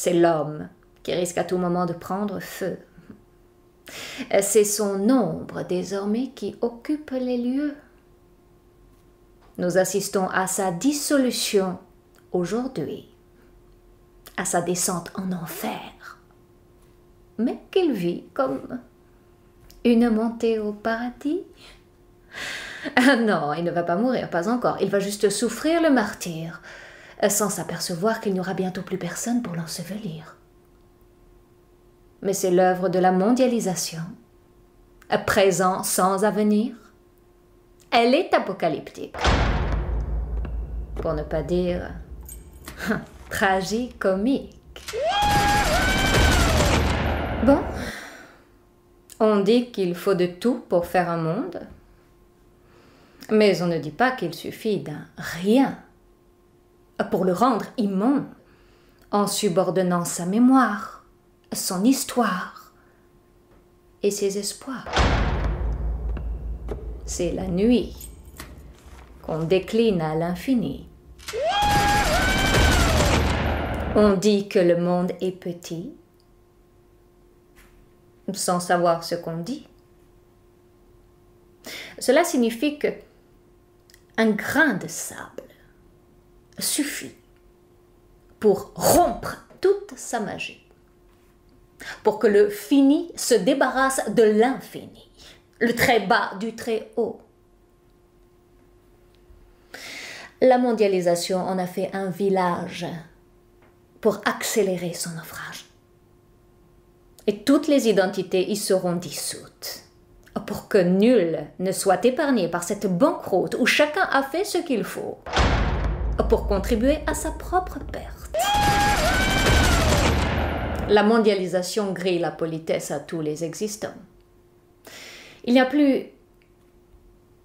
C'est l'homme qui risque à tout moment de prendre feu. C'est son ombre désormais qui occupe les lieux. Nous assistons à sa dissolution aujourd'hui, à sa descente en enfer, mais qu'il vit comme une montée au paradis. Ah non, il ne va pas mourir, pas encore. Il va juste souffrir le martyre, sans s'apercevoir qu'il n'y aura bientôt plus personne pour l'ensevelir. Mais c'est l'œuvre de la mondialisation, présent sans avenir. Elle est apocalyptique, pour ne pas dire tragicomique. Bon, on dit qu'il faut de tout pour faire un monde, mais on ne dit pas qu'il suffit d'un rien pour le rendre immonde, en subordonnant sa mémoire, son histoire et ses espoirs. C'est la nuit qu'on décline à l'infini. On dit que le monde est petit, sans savoir ce qu'on dit. Cela signifie que un grain de sable suffit pour rompre toute sa magie, pour que le fini se débarrasse de l'infini, le très bas du très haut. La mondialisation en a fait un village pour accélérer son naufrage. Et toutes les identités y seront dissoutes, pour que nul ne soit épargné par cette banqueroute où chacun a fait ce qu'il faut pour contribuer à sa propre perte. La mondialisation grille la politesse à tous les existants. Il n'y a plus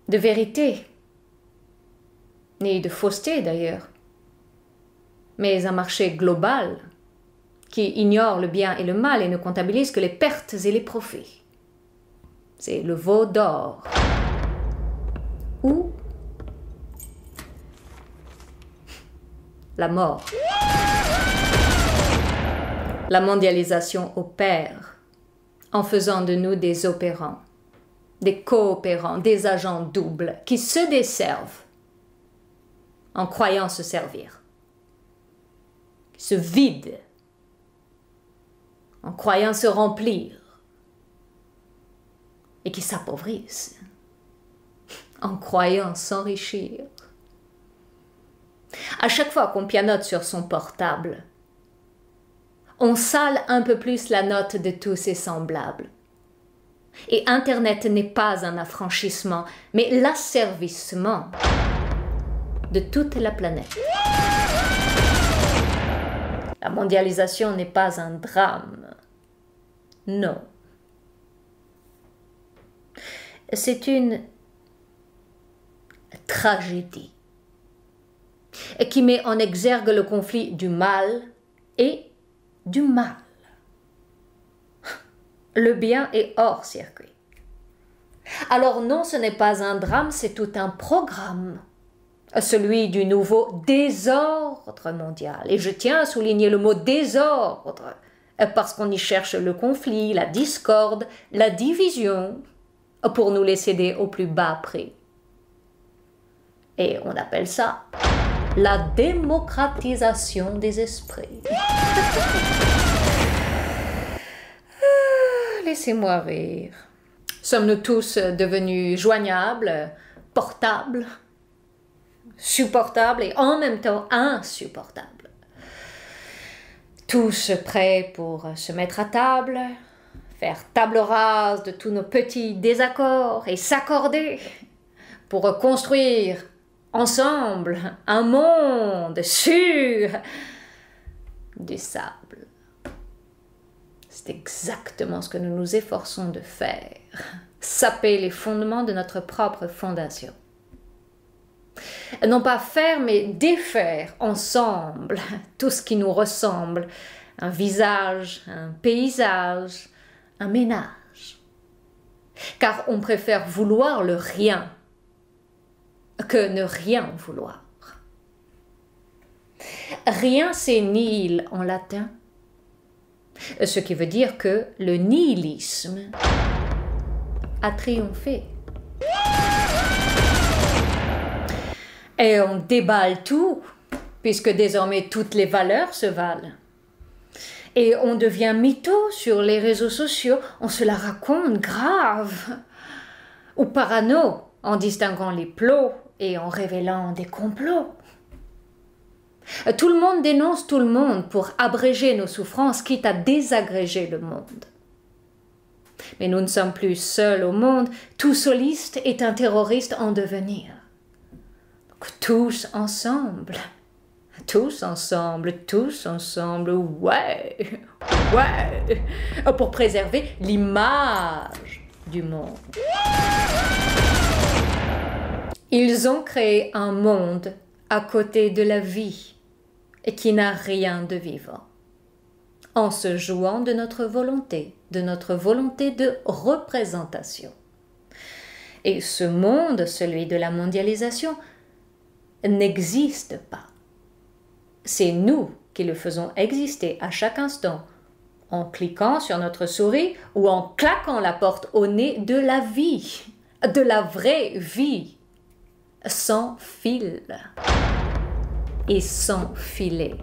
de vérité, ni de fausseté d'ailleurs, mais un marché global qui ignore le bien et le mal et ne comptabilise que les pertes et les profits. C'est le veau d'or. Ou la mort. La mondialisation opère en faisant de nous des opérants, des coopérants, des agents doubles qui se desservent en croyant se servir, qui se vident en croyant se remplir et qui s'appauvrissent en croyant s'enrichir. À chaque fois qu'on pianote sur son portable, on sale un peu plus la note de tous ses semblables. Et Internet n'est pas un affranchissement, mais l'asservissement de toute la planète. La mondialisation n'est pas un drame. Non. C'est une tragédie qui met en exergue le conflit du mal et du mal. Le bien est hors circuit. Alors non, ce n'est pas un drame, c'est tout un programme. Celui du nouveau désordre mondial. Et je tiens à souligner le mot désordre, parce qu'on y cherche le conflit, la discorde, la division, pour nous les céder au plus bas prix. Et on appelle ça la démocratisation des esprits. Laissez-moi rire. Sommes-nous tous devenus joignables, portables, supportables et en même temps insupportables? Tous prêts pour se mettre à table, faire table rase de tous nos petits désaccords et s'accorder pour construire ensemble un monde sur du sable. C'est exactement ce que nous nous efforçons de faire, saper les fondements de notre propre fondation. Non pas faire, mais défaire ensemble tout ce qui nous ressemble, un visage, un paysage, un ménage. Car on préfère vouloir le rien que ne rien vouloir. Rien, c'est nihil en latin, Ce qui veut dire que le nihilisme a triomphé. Et on déballe tout, puisque désormais toutes les valeurs se valent. Et on devient mytho sur les réseaux sociaux, on se la raconte grave. Ou parano, en distinguant les plots et en révélant des complots. Tout le monde dénonce tout le monde pour abréger nos souffrances, quitte à désagréger le monde. Mais nous ne sommes plus seuls au monde, tout soliste est un terroriste en devenir. Donc, tous ensemble, ouais, pour préserver l'image du monde. Ils ont créé un monde à côté de la vie et qui n'a rien de vivant, en se jouant de notre volonté de représentation. Et ce monde, celui de la mondialisation, n'existe pas. C'est nous qui le faisons exister à chaque instant, en cliquant sur notre souris ou en claquant la porte au nez de la vie, de la vraie vie, sans fil et sans filet.